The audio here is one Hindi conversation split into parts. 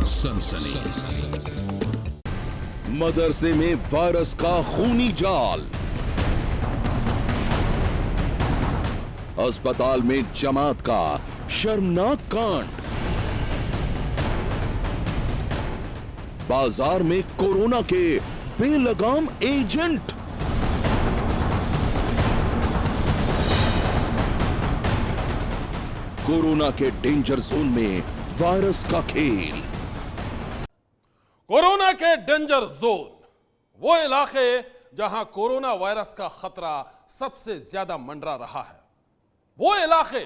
सनसनी। मदरसे में वायरस का खूनी जाल, अस्पताल में जमात का शर्मनाक कांड, बाजार में कोरोना के बेलगाम एजेंट, कोरोना के डेंजर जोन में वायरस का खेल। कोरोना के डेंजर जोन, वो इलाके जहां कोरोना वायरस का खतरा सबसे ज्यादा मंडरा रहा है, वो इलाके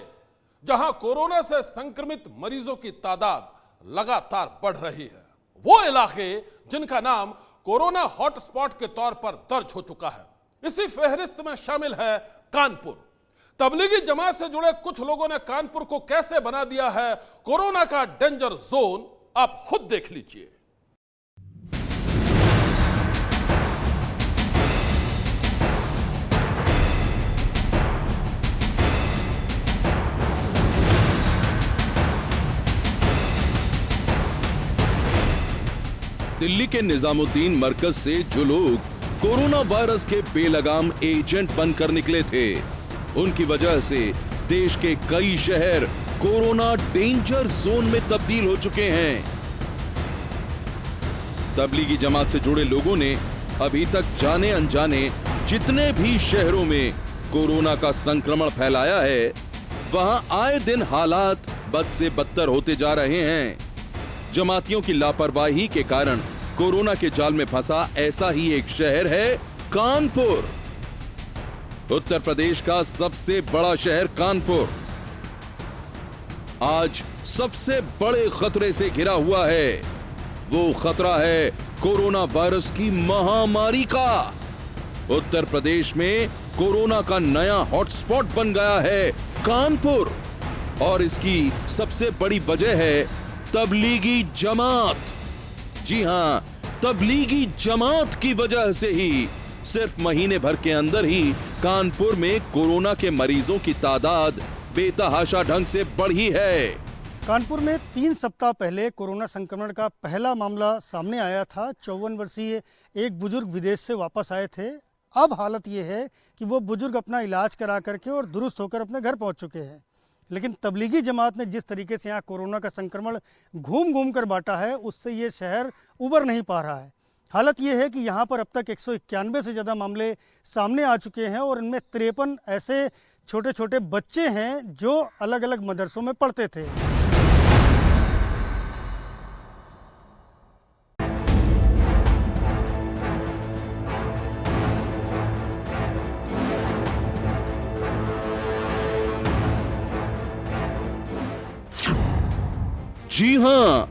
जहां कोरोना से संक्रमित मरीजों की तादाद लगातार बढ़ रही है, वो इलाके जिनका नाम कोरोना हॉटस्पॉट के तौर पर दर्ज हो चुका है। इसी फहरिस्त में शामिल है कानपुर। तबलीगी जमात से जुड़े कुछ लोगों ने कानपुर को कैसे बना दिया है कोरोना का डेंजर जोन, आप खुद देख लीजिए। दिल्ली के निजामुद्दीन मरकज से जो लोग कोरोना वायरस के बेलगाम एजेंट बनकर निकले थे, उनकी वजह से देश के कई शहर कोरोना डेंजर जोन में तब्दील हो चुके हैं। तबलीगी जमात से जुड़े लोगों ने अभी तक जाने अनजाने जितने भी शहरों में कोरोना का संक्रमण फैलाया है, वहां आए दिन हालात बद से बदतर होते जा रहे हैं। जमातियों की लापरवाही के कारण कोरोना के जाल में फंसा ऐसा ही एक शहर है कानपुर। उत्तर प्रदेश का सबसे बड़ा शहर कानपुर आज सबसे बड़े खतरे से घिरा हुआ है। वो खतरा है कोरोना वायरस की महामारी का। उत्तर प्रदेश में कोरोना का नया हॉटस्पॉट बन गया है कानपुर, और इसकी सबसे बड़ी वजह है तबलीगी जमात। जी हां, तबलीगी जमात की वजह से ही सिर्फ महीने भर के अंदर ही कानपुर में कोरोना के मरीजों की तादाद बेतहाशा ढंग से बढ़ी है। कानपुर में 3 सप्ताह पहले कोरोना संक्रमण का पहला मामला सामने आया था। 54 वर्षीय एक बुजुर्ग विदेश से वापस आए थे। अब हालत ये है कि वो बुजुर्ग अपना इलाज करा करके और दुरुस्त होकर अपने घर पहुंच चुके हैं। लेकिन तबलीगी जमात ने जिस तरीके से यहाँ कोरोना का संक्रमण घूम घूम कर बांटा है, उससे ये शहर उबर नहीं पा रहा है। हालत ये है कि यहाँ पर अब तक 191 से ज़्यादा मामले सामने आ चुके हैं और इनमें 53 ऐसे छोटे छोटे बच्चे हैं जो अलग अलग मदरसों में पढ़ते थे। जी हां,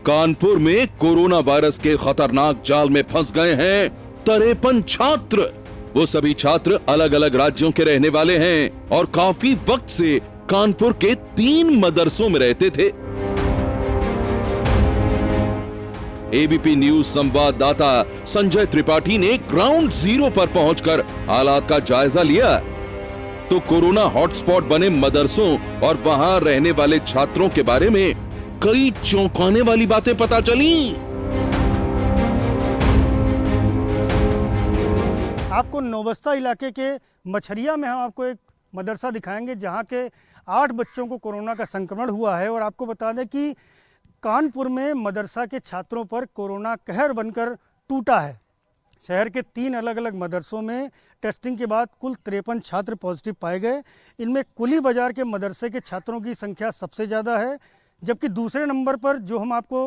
कानपुर में कोरोना वायरस के खतरनाक जाल में फंस गए हैं 53 छात्र। वो सभी छात्र अलग अलग राज्यों के रहने वाले हैं और काफी वक्त से कानपुर के 3 मदरसों में रहते थे। एबीपी न्यूज संवाददाता संजय त्रिपाठी ने ग्राउंड जीरो पर पहुंचकर हालात का जायजा लिया तो कोरोना हॉटस्पॉट बने मदरसों और वहां रहने वाले छात्रों के बारे में कई चौंकाने वाली बातें पता चली। आपको नौबस्ता इलाके के मछरिया में हम आपको एक मदरसा दिखाएंगे जहां के 8 बच्चों को कोरोना का संक्रमण हुआ है। और आपको बता दें कि कानपुर में मदरसा के छात्रों पर कोरोना कहर बनकर टूटा है। शहर के 3 अलग अलग मदरसों में टेस्टिंग के बाद कुल 53 छात्र पॉजिटिव पाए गए। इनमें कुली बाजार के मदरसे के छात्रों की संख्या सबसे ज़्यादा है, जबकि दूसरे नंबर पर जो हम आपको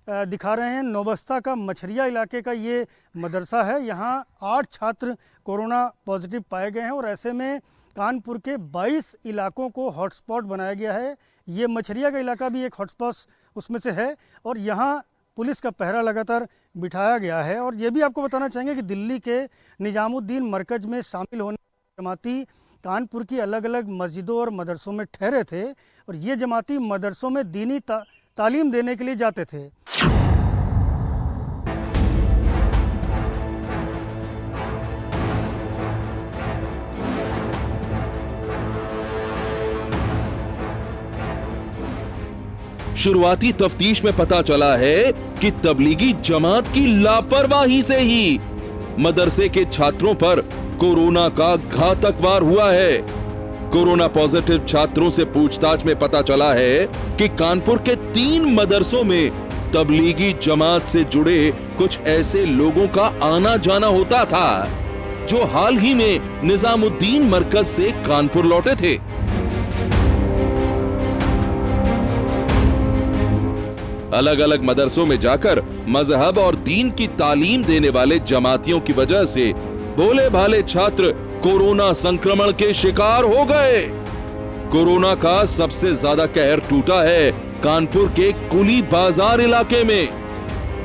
दिखा रहे हैं नौबस्ता का मछरिया इलाके का ये मदरसा है। यहाँ 8 छात्र कोरोना पॉजिटिव पाए गए हैं और ऐसे में कानपुर के 22 इलाकों को हॉटस्पॉट बनाया गया है। ये मछरिया का इलाका भी एक हॉटस्पॉट उसमें से है और यहाँ पुलिस का पहरा लगातार बिठाया गया है। और ये भी आपको बताना चाहेंगे कि दिल्ली के निजामुद्दीन मरकज में शामिल होने जमाती कानपुर की अलग अलग मस्जिदों और मदरसों में ठहरे थे और ये जमाती मदरसों में दीनी तालीम देने के लिए जाते थे। शुरुआती तफ्तीश में पता चला है कि तबलीगी जमात की लापरवाही से ही मदरसे के छात्रों पर कोरोना का घातक वार हुआ है। कोरोना पॉजिटिव छात्रों से पूछताछ में पता चला है कि कानपुर के 3 मदरसों में तबलीगी जमात से जुड़े कुछ ऐसे लोगों का आना जाना होता था जो हाल ही में निजामुद्दीन मरकज से कानपुर लौटे थे। अलग अलग मदरसों में जाकर मजहब और दीन की तालीम देने वाले जमातियों की वजह से भोले भाले छात्र कोरोना संक्रमण के शिकार हो गए। कोरोना का सबसे ज्यादा कहर टूटा है कानपुर के कुली बाजार इलाके में।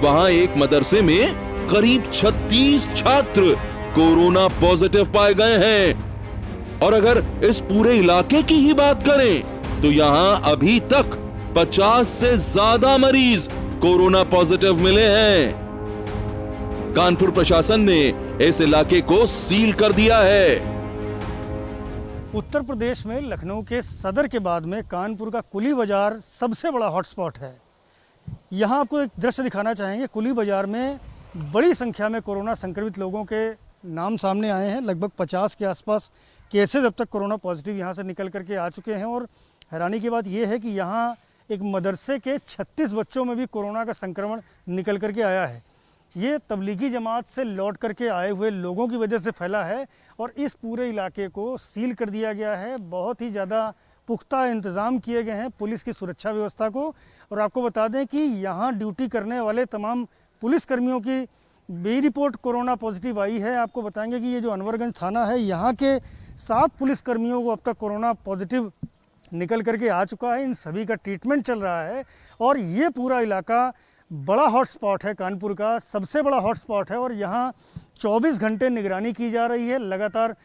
वहां एक मदरसे में करीब 36 छात्र कोरोना पॉजिटिव पाए गए हैं और अगर इस पूरे इलाके की ही बात करें तो यहां अभी तक 50 से ज्यादा मरीज कोरोना पॉजिटिव मिले हैं। कानपुर प्रशासन ने इस इलाके को सील कर दिया है। उत्तर प्रदेश में लखनऊ के सदर के बाद में कानपुर का कुली बाजार सबसे बड़ा हॉटस्पॉट है। यहाँ आपको एक दृश्य दिखाना चाहेंगे। कुली बाजार में बड़ी संख्या में कोरोना संक्रमित लोगों के नाम सामने आए हैं। लगभग 50 के आसपास केसेज अब तक कोरोना पॉजिटिव यहाँ से निकल करके आ चुके हैं और हैरानी की बात यह है कि यहाँ एक मदरसे के 36 बच्चों में भी कोरोना का संक्रमण निकल करके आया है। ये तबलीगी जमात से लौट करके आए हुए लोगों की वजह से फैला है और इस पूरे इलाके को सील कर दिया गया है। बहुत ही ज़्यादा पुख्ता इंतज़ाम किए गए हैं पुलिस की सुरक्षा व्यवस्था को। और आपको बता दें कि यहाँ ड्यूटी करने वाले तमाम पुलिसकर्मियों की भी रिपोर्ट कोरोना पॉजिटिव आई है। आपको बताएंगे कि ये जो अनवरगंज थाना है, यहाँ के 7 पुलिसकर्मियों को अब तक कोरोना पॉजिटिव निकल करके आ चुका है। इन सभी का ट्रीटमेंट चल रहा है और ये पूरा इलाका बड़ा हॉटस्पॉट है, कानपुर का सबसे बड़ा हॉटस्पॉट है और यहाँ 24 घंटे निगरानी की जा रही है, लगातार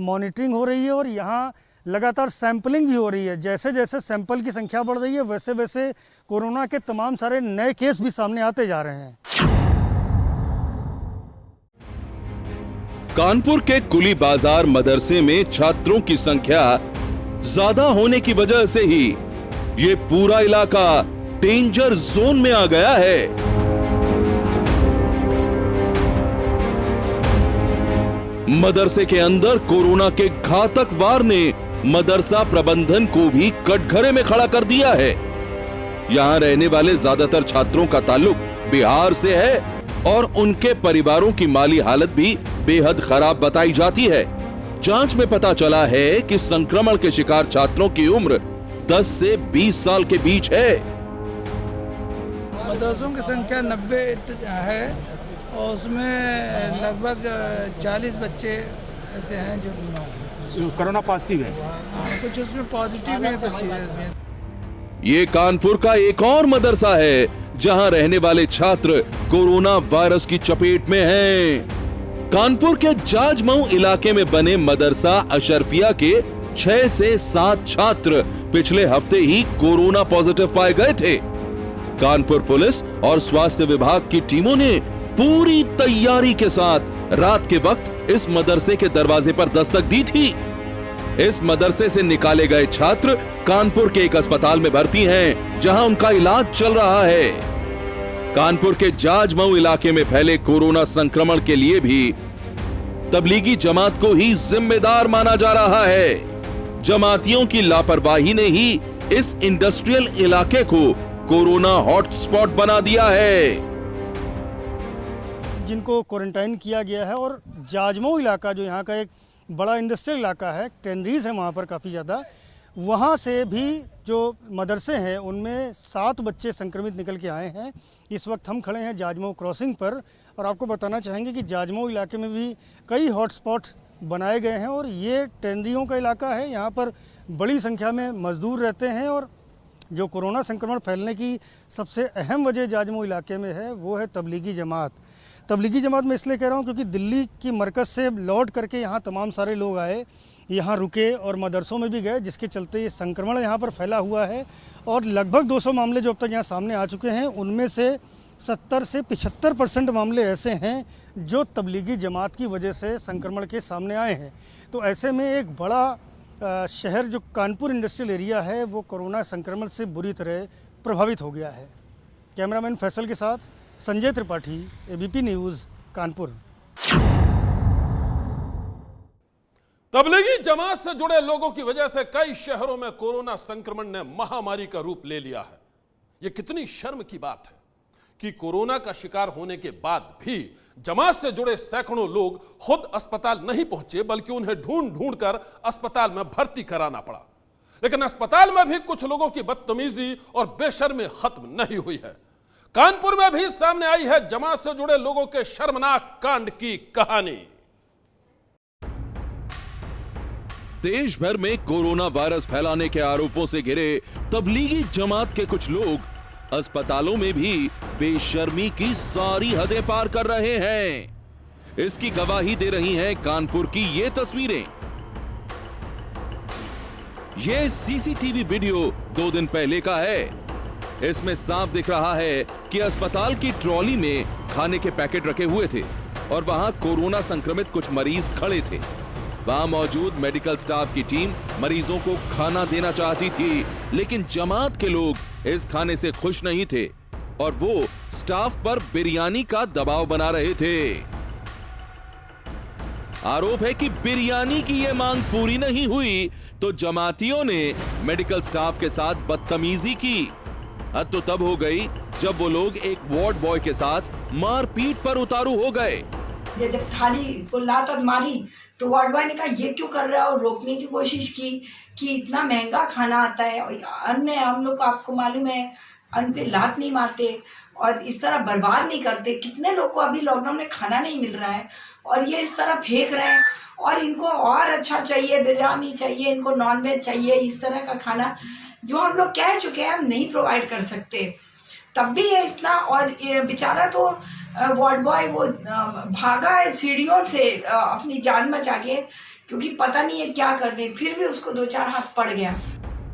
मॉनिटरिंग हो रही है और यहाँ लगातार सैंपलिंग भी हो रही है। जैसे जैसे सैंपल की संख्या बढ़ रही है वैसे वैसे कोरोना के तमाम सारे नए केस भी सामने आते जा रहे हैं। कानपुर के कुली बाजार मदरसे में छात्रों की संख्या ज्यादा होने की वजह से ही ये पूरा इलाका डेंजर जोन में आ गया है। मदरसे के अंदर कोरोना के घातक वार ने मदरसा प्रबंधन को भी कटघरे में खड़ा कर दिया है। यहां रहने वाले ज्यादातर छात्रों का ताल्लुक बिहार से है और उनके परिवारों की माली हालत भी बेहद खराब बताई जाती है। जांच में पता चला है कि संक्रमण के शिकार छात्रों की उम्र 10 से 20 साल के बीच है। मदरसों की संख्या 90 है और उसमें लगभग 40 बच्चे ऐसे हैं जो बीमार हैं, कोरोना पॉजिटिव है। कुछ उसमें पॉजिटिव है, कुछ सीरियस में। ये कानपुर का एक और मदरसा है जहां रहने वाले छात्र कोरोना वायरस की चपेट में हैं। कानपुर के जाजमऊ इलाके में बने मदरसा अशरफिया के 6 से 7 छात्र पिछले हफ्ते ही कोरोना पॉजिटिव पाए गए थे। कानपुर पुलिस और स्वास्थ्य विभाग की टीमों ने पूरी तैयारी के साथ रात के वक्त इस मदरसे के दरवाजे पर दस्तक दी थी। इस मदरसे से निकाले गए छात्र कानपुर के एक अस्पताल में भर्ती हैं, जहां उनका इलाज चल रहा है। कानपुर के जाजमऊ इलाके में फैले कोरोना संक्रमण के लिए भी तबलीगी जमात को ही जिम्मेदार माना जा रहा है। जमातियों की लापरवाही ने ही इस इंडस्ट्रियल इलाके को कोरोना हॉटस्पॉट बना दिया है। जिनको क्वारंटाइन किया गया है और जाजमऊ इलाका जो यहाँ का एक बड़ा इंडस्ट्रियल इलाका है, टेनरीज है वहाँ पर काफ़ी ज़्यादा, वहाँ से भी जो मदरसे हैं उनमें 7 बच्चे संक्रमित निकल के आए हैं। इस वक्त हम खड़े हैं जाजमऊ क्रॉसिंग पर और आपको बताना चाहेंगे कि जाजमऊ इलाके में भी कई हॉटस्पॉट बनाए गए हैं और ये टेनरियों का इलाका है। यहाँ पर बड़ी संख्या में मजदूर रहते हैं और जो कोरोना संक्रमण फैलने की सबसे अहम वजह जाजमऊ इलाके में है वो है तबलीगी जमात। तबलीगी जमात मैं इसलिए कह रहा हूँ क्योंकि दिल्ली की मरकज़ से लौट करके यहाँ तमाम सारे लोग आए, यहाँ रुके और मदरसों में भी गए, जिसके चलते ये संक्रमण यहाँ पर फैला हुआ है। और लगभग 200 मामले जो अब तक यहाँ सामने आ चुके हैं उनमें से 70 से 75% मामले ऐसे हैं जो तबलीगी जमात की वजह से संक्रमण के सामने आए हैं। तो ऐसे में एक बड़ा शहर जो कानपुर इंडस्ट्रियल एरिया है वो कोरोना संक्रमण से बुरी तरह प्रभावित हो गया है। कैमरामैन फैसल के साथ संजय त्रिपाठी, एबीपी न्यूज़, कानपुर। तबलीगी जमात से जुड़े लोगों की वजह से कई शहरों में कोरोना संक्रमण ने महामारी का रूप ले लिया है। यह कितनी शर्म की बात है कि कोरोना का शिकार होने के बाद भी जमात से जुड़े सैकड़ों लोग खुद अस्पताल नहीं पहुंचे, बल्कि उन्हें ढूंढ ढूंढ कर अस्पताल में भर्ती कराना पड़ा। लेकिन अस्पताल में भी कुछ लोगों की बदतमीजी और बेशर्मी खत्म नहीं हुई है। कानपुर में भी सामने आई है जमात से जुड़े लोगों के शर्मनाक कांड की कहानी। देश भर में कोरोना वायरस फैलाने के आरोपों से घिरे तबलीगी जमात के कुछ लोग अस्पतालों में भी बेशर्मी की सारी हदें पार कर रहे हैं। इसकी गवाही दे रही हैं कानपुर की ये तस्वीरें। ये सीसीटीवी वीडियो 2 दिन पहले का है। इसमें साफ दिख रहा है कि अस्पताल की ट्रॉली में खाने के पैकेट रखे हुए थे और वहां कोरोना संक्रमित कुछ मरीज खड़े थे। वहां मौजूद मेडिकल स्टाफ की टीम मरीजों को खाना देना चाहती थी, लेकिन जमात के लोग इस खाने से खुश नहीं थे और वो स्टाफ पर बिरयानी का दबाव बना रहे थे। आरोप है कि बिरयानी की यह मांग पूरी नहीं हुई तो जमातियों ने मेडिकल स्टाफ के साथ बदतमीजी की। हद तो तब हो गई जब वो लोग एक वार्ड बॉय के साथ मारपीट पर उतारू हो गए। जब थाली को लात मारी तो वार्ड बॉय ने कहा ये क्यों कर रहा है, और रोकने की कोशिश की कि इतना महंगा खाना आता है और अन्न है, हम लोग आपको मालूम है अन्न पे लात नहीं मारते और इस तरह बर्बाद नहीं करते। कितने लोग को अभी लॉकडाउन में खाना नहीं मिल रहा है और ये इस तरह फेंक रहे हैं और इनको और अच्छा चाहिए, बिरयानी चाहिए, इनको नॉनवेज चाहिए, इस तरह का खाना जो हम लोग कह चुके हैं हम नहीं प्रोवाइड कर सकते। तब भी ये इतना, और ये बेचारा तो वार्ड बॉय वो भागा है सीढ़ियों से अपनी जान बचा के, क्योंकि पता नहीं है क्या कर दे, फिर भी उसको 2-4 हाथ पड़ गया।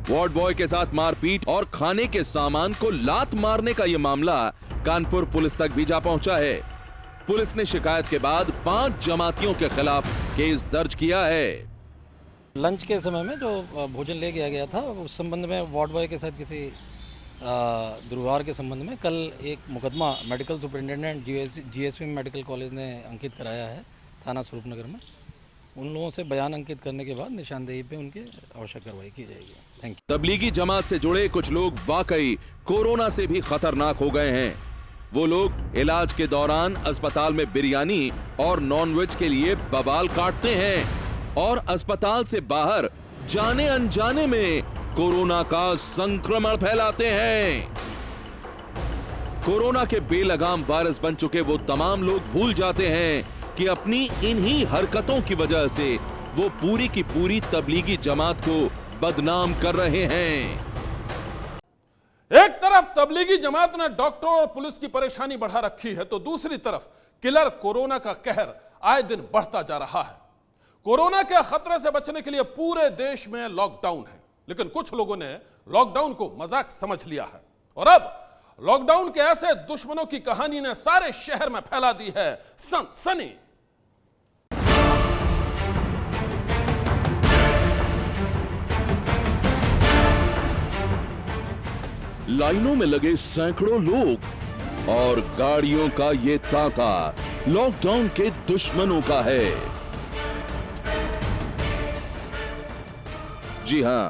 वार्ड बॉय के साथ मारपीट और खाने के सामान को लात मारने का यह मामला कानपुर पुलिस तक भी जा पहुंचा है। पुलिस ने शिकायत के बाद 5 जमातियों के खिलाफ केस दर्ज किया है। लंच के समय में जो भोजन ले गया था उस संबंध में वार्ड बॉय के साथ किसी दुर्व्यवहार के संबंध में कल एक मुकदमा medical superintendent GSV medical college ने अंकित कराया है थाना स्वरूपनगर में। उन लोगों से बयान अंकित करने के बाद निशानदेही पे उनके आवश्यक कार्रवाई की जाएगी। Thank you. तबलीगी जमात से जुड़े कुछ लोग वाकई कोरोना से भी खतरनाक हो गए हैं। वो लोग इलाज के दौरान अस्पताल में बिरयानी और नॉनवेज के लिए बवाल काटते हैं और अस्पताल से बाहर जाने अनजाने में कोरोना का संक्रमण फैलाते हैं। कोरोना के बेलगाम वायरस बन चुके वो तमाम लोग भूल जाते हैं कि अपनी इन्हीं हरकतों की वजह से वो पूरी की पूरी तबलीगी जमात को बदनाम कर रहे हैं। एक तरफ तबलीगी जमात ने डॉक्टरों और पुलिस की परेशानी बढ़ा रखी है तो दूसरी तरफ किलर कोरोना का कहर आए दिन बढ़ता जा रहा है। कोरोना के खतरे से बचने के लिए पूरे देश में लॉकडाउन है, लेकिन कुछ लोगों ने लॉकडाउन को मजाक समझ लिया है और अब लॉकडाउन के ऐसे दुश्मनों की कहानी ने सारे शहर में फैला दी है सनसनी। लाइनों में लगे सैकड़ों लोग और गाड़ियों का ये तांता लॉकडाउन के दुश्मनों का है। जी हां,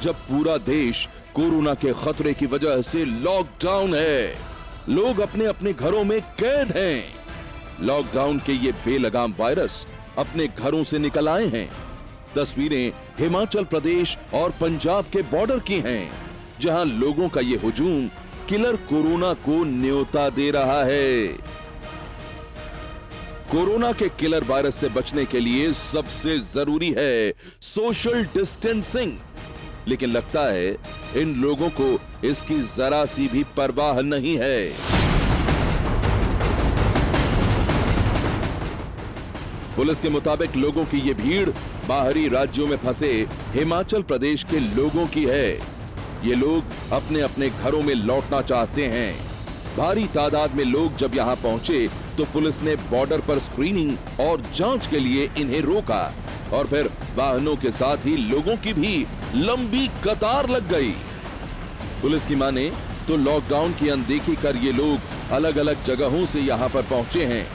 जब पूरा देश कोरोना के खतरे की वजह से लॉकडाउन है, लोग अपने अपने घरों में कैद हैं। लॉकडाउन के ये बेलगाम वायरस अपने घरों से निकल आए हैं। तस्वीरें हिमाचल प्रदेश और पंजाब के बॉर्डर की हैं, जहां लोगों का ये हुजूम किलर कोरोना को न्योता दे रहा है। कोरोना के किलर वायरस से बचने के लिए सबसे जरूरी है सोशल डिस्टेंसिंग, लेकिन लगता है इन लोगों को इसकी जरा सी भी परवाह नहीं है। पुलिस के मुताबिक लोगों की ये भीड़ बाहरी राज्यों में फंसे हिमाचल प्रदेश के लोगों की है। ये लोग अपने अपने घरों में लौटना चाहते हैं। भारी तादाद में लोग जब यहां पहुंचे तो पुलिस ने बॉर्डर पर स्क्रीनिंग और जांच के लिए इन्हें रोका और फिर वाहनों के साथ ही लोगों की भी लंबी कतार लग गई। पुलिस की माने तो लॉकडाउन की अनदेखी कर ये लोग अलग अलग जगहों से यहां पर पहुंचे हैं।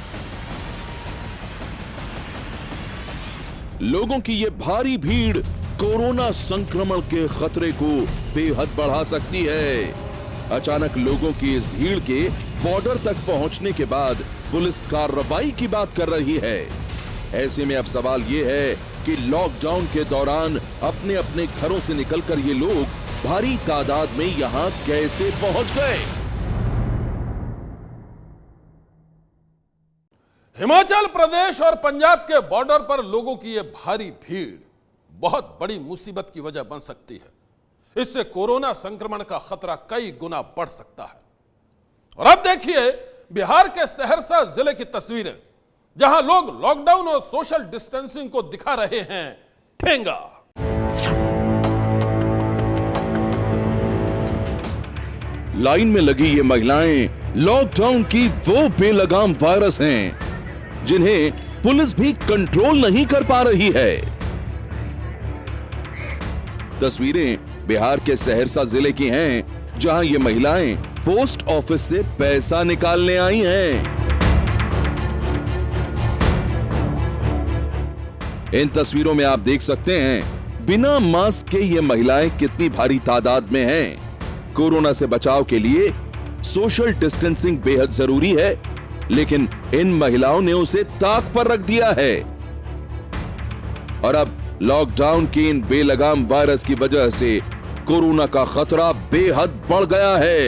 लोगों की ये भारी भीड़ कोरोना संक्रमण के खतरे को बेहद बढ़ा सकती है। अचानक लोगों की इस भीड़ के बॉर्डर तक पहुंचने के बाद पुलिस कार्रवाई की बात कर रही है। ऐसे में अब सवाल ये है कि लॉकडाउन के दौरान अपने अपने घरों से निकलकर ये लोग भारी तादाद में यहां कैसे पहुंच गए। हिमाचल प्रदेश और पंजाब के बॉर्डर पर लोगों की यह भारी भीड़ बहुत बड़ी मुसीबत की वजह बन सकती है। इससे कोरोना संक्रमण का खतरा कई गुना बढ़ सकता है। और अब देखिए बिहार के सहरसा जिले की तस्वीरें, जहां लोग लॉकडाउन और सोशल डिस्टेंसिंग को दिखा रहे हैं ठेंगा। लाइन में लगी ये महिलाएं लॉकडाउन की वो बेलगाम वायरस हैं जिन्हें पुलिस भी कंट्रोल नहीं कर पा रही है। तस्वीरें बिहार के सहरसा जिले की हैं, जहां ये महिलाएं पोस्ट ऑफिस से पैसा निकालने आई हैं। इन तस्वीरों में आप देख सकते हैं बिना मास्क के ये महिलाएं कितनी भारी तादाद में हैं। कोरोना से बचाव के लिए सोशल डिस्टेंसिंग बेहद जरूरी है, लेकिन इन महिलाओं ने उसे ताक पर रख दिया है। और अब लॉकडाउन के इन बेलगाम वायरस की वजह से कोरोना का खतरा बेहद बढ़ गया है।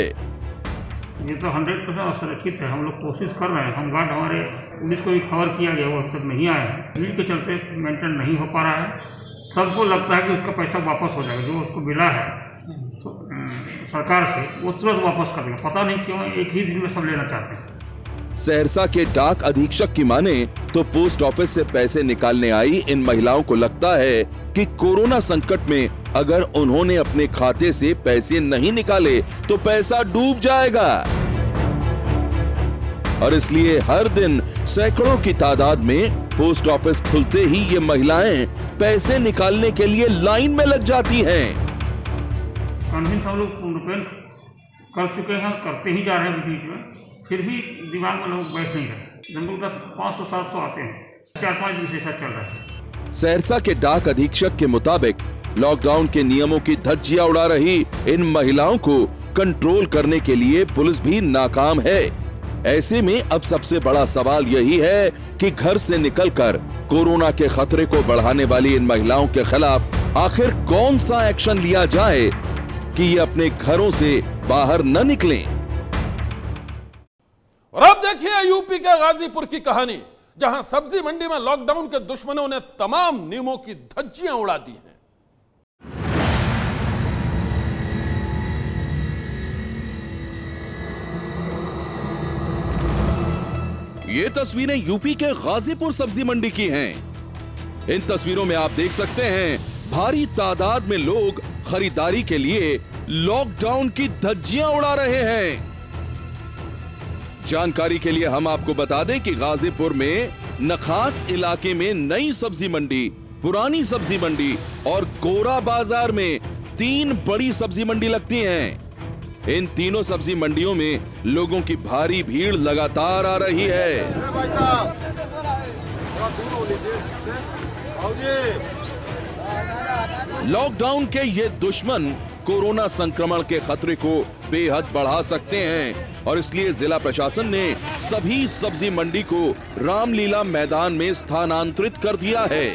ये तो 100% असुरक्षित है। हम लोग कोशिश कर रहे हैं। हम गार्ड हमारे पुलिस को भी खबर किया गया, वो अब तक नहीं आया है। भीड़ के चलते मेंटेन नहीं हो पा रहा है। सबको लगता है कि उसका पैसा वापस हो जाएगा, जो उसको मिला है तो सरकार से, वो तुरंत वापस कर देगा। पता नहीं क्यों एक ही दिन में सब लेना चाहते हैं। सहरसा के डाक अधीक्षक की माने तो पोस्ट ऑफिस से पैसे निकालने आई इन महिलाओं को लगता है कि कोरोना संकट में अगर उन्होंने अपने खाते से पैसे नहीं निकाले तो पैसा डूब जाएगा, और इसलिए हर दिन सैकड़ों की तादाद में पोस्ट ऑफिस खुलते ही ये महिलाएं पैसे निकालने के लिए लाइन में लग जाती हैं। कन्विंस हम लोग पूर्णपेन कर चुके हैं, करते ही जा रहे हैं बीच में, फिर भी दिमाग में लोग बैठ नहीं रहे। हम लोग 500-700 आते हैं, 4-5 दिन से ऐसा चल रहा है। सहरसा के डाक अधीक्षक के मुताबिक लॉकडाउन के नियमों की धज्जियां उड़ा रही इन महिलाओं को कंट्रोल करने के लिए पुलिस भी नाकाम है। ऐसे में अब सबसे बड़ा सवाल यही है कि घर से निकलकर कोरोना के खतरे को बढ़ाने वाली इन महिलाओं के खिलाफ आखिर कौन सा एक्शन लिया जाए कि ये अपने घरों से बाहर न निकलें। और अब देखिए यूपी के गाजीपुर की कहानी, जहां सब्जी मंडी में लॉकडाउन के दुश्मनों ने तमाम नियमों की धज्जियां उड़ा दी हैं। ये तस्वीरें यूपी के गाजीपुर सब्जी मंडी की हैं। इन तस्वीरों में आप देख सकते हैं भारी तादाद में लोग खरीदारी के लिए लॉकडाउन की धज्जियां उड़ा रहे हैं। जानकारी के लिए हम आपको बता दें कि गाजीपुर में नखास इलाके में नई सब्जी मंडी, पुरानी सब्जी मंडी और गोरा बाजार में 3 बड़ी सब्जी मंडी लगती हैं। इन तीनों सब्जी मंडियों में लोगों की भारी भीड़ लगातार आ रही है। लॉकडाउन के ये दुश्मन कोरोना संक्रमण के खतरे को बेहद बढ़ा सकते हैं, और इसलिए जिला प्रशासन ने सभी सब्जी मंडी को रामलीला मैदान में स्थानांतरित कर दिया है।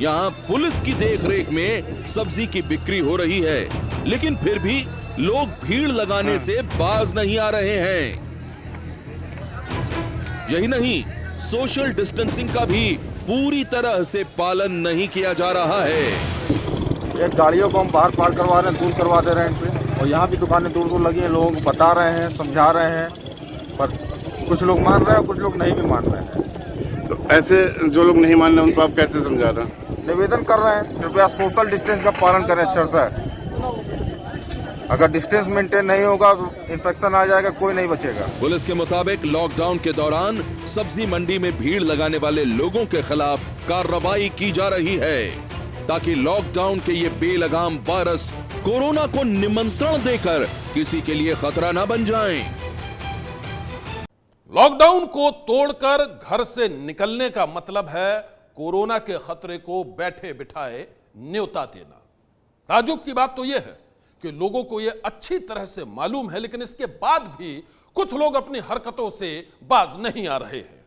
यहाँ पुलिस की देखरेख में सब्जी की बिक्री हो रही है, लेकिन फिर भी लोग भीड़ लगाने से बाज नहीं आ रहे हैं। यही नहीं, सोशल डिस्टेंसिंग का भी पूरी तरह से पालन नहीं किया जा रहा है। ये गाड़ियों को हम बाहर पार करवा रहे हैं, दूर करवा दे रहे हैं इन पे, और यहाँ भी दुकानें दूर दूर लगी हैं। लोगों को बता रहे हैं, समझा रहे हैं, पर कुछ लोग मान रहे हैं, कुछ लोग नहीं भी मान रहे हैं। तो ऐसे जो लोग नहीं मान रहे उनको आप कैसे समझा रहे हैं? निवेदन कर रहे हैं कृपया सोशल डिस्टेंस का पालन करें अच्छे से। अगर डिस्टेंस मेंटेन नहीं होगा तो इन्फेक्शन आ जाएगा, कोई नहीं बचेगा। पुलिस के मुताबिक लॉकडाउन के दौरान सब्जी मंडी में भीड़ लगाने वाले लोगों के खिलाफ कार्रवाई की जा रही है, ताकि लॉकडाउन के ये बेलगाम वायरस कोरोना को निमंत्रण देकर किसी के लिए खतरा ना बन जाएं। लॉकडाउन को तोड़कर घर से निकलने का मतलब है कोरोना के खतरे को बैठे बिठाए न्योता देना। ताजुब की बात तो यह है कि लोगों को यह अच्छी तरह से मालूम है, लेकिन इसके बाद भी कुछ लोग अपनी हरकतों से बाज नहीं आ रहे हैं।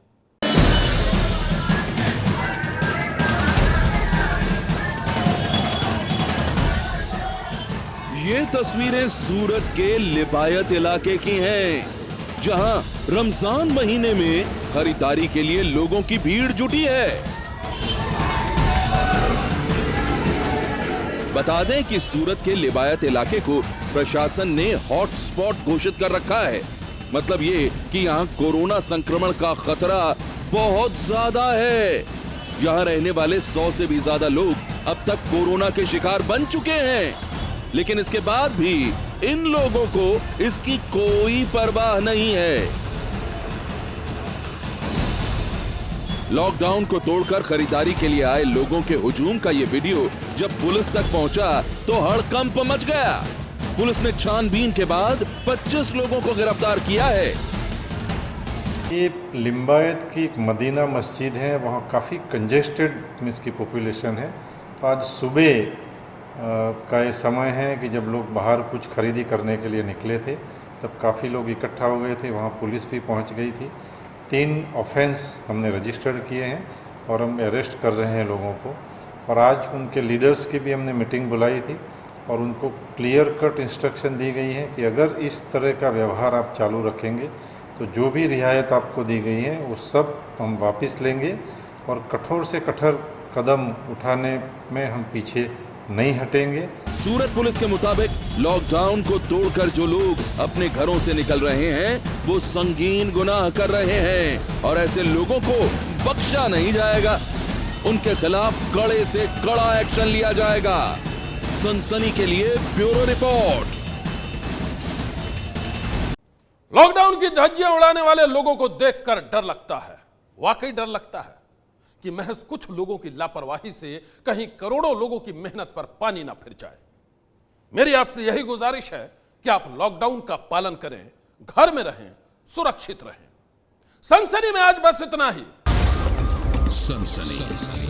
ये तस्वीरें सूरत के लिबायत इलाके की हैं, जहां रमजान महीने में खरीदारी के लिए लोगों की भीड़ जुटी है। बता दें कि सूरत के लिबायत इलाके को प्रशासन ने हॉटस्पॉट घोषित कर रखा है। मतलब ये कि यहां कोरोना संक्रमण का खतरा बहुत ज्यादा है। यहां रहने वाले 100 से भी ज्यादा लोग अब तक कोरोना के शिकार बन चुके हैं, लेकिन इसके बाद भी इन लोगों को इसकी कोई परवाह नहीं है। लॉकडाउन को तोड़कर खरीदारी के लिए आए लोगों के हुजूम का ये वीडियो जब पुलिस तक पहुंचा तो हड़कंप मच गया। पुलिस ने छानबीन के बाद 25 लोगों को गिरफ्तार किया है। ये लिम्बायत की एक मदीना मस्जिद है, वहाँ काफ़ी कंजेस्टेड इसकी पॉपुलेशन है। तो आज सुबह का ये समय है कि जब लोग बाहर कुछ खरीदी करने के लिए निकले थे, तब काफ़ी लोग इकट्ठा हो गए थे। वहाँ पुलिस भी पहुँच गई थी। 3 ऑफेंस हमने रजिस्टर किए हैं और हम अरेस्ट कर रहे हैं लोगों को। और आज उनके लीडर्स की भी हमने मीटिंग बुलाई थी और उनको क्लियर कट इंस्ट्रक्शन दी गई है कि अगर इस तरह का व्यवहार आप चालू रखेंगे तो जो भी रियायत आपको दी गई है वो सब हम वापस लेंगे और कठोर से कठोर कदम उठाने में हम पीछे नहीं हटेंगे। सूरत पुलिस के मुताबिक लॉकडाउन को तोड़कर जो लोग अपने घरों से निकल रहे हैं वो संगीन गुनाह कर रहे हैं और ऐसे लोगों को बख्शा नहीं जाएगा। उनके खिलाफ कड़े से कड़ा एक्शन लिया जाएगा। सनसनी के लिए ब्यूरो रिपोर्ट। लॉकडाउन की धज्जियां उड़ाने वाले लोगों को देखकर डर लगता है। वाकई डर लगता है कि महज कुछ लोगों की लापरवाही से कहीं करोड़ों लोगों की मेहनत पर पानी ना फिर जाए। मेरी आपसे यही गुजारिश है कि आप लॉकडाउन का पालन करें, घर में रहें, सुरक्षित रहें। सनसनी में आज बस इतना ही। सनसनी।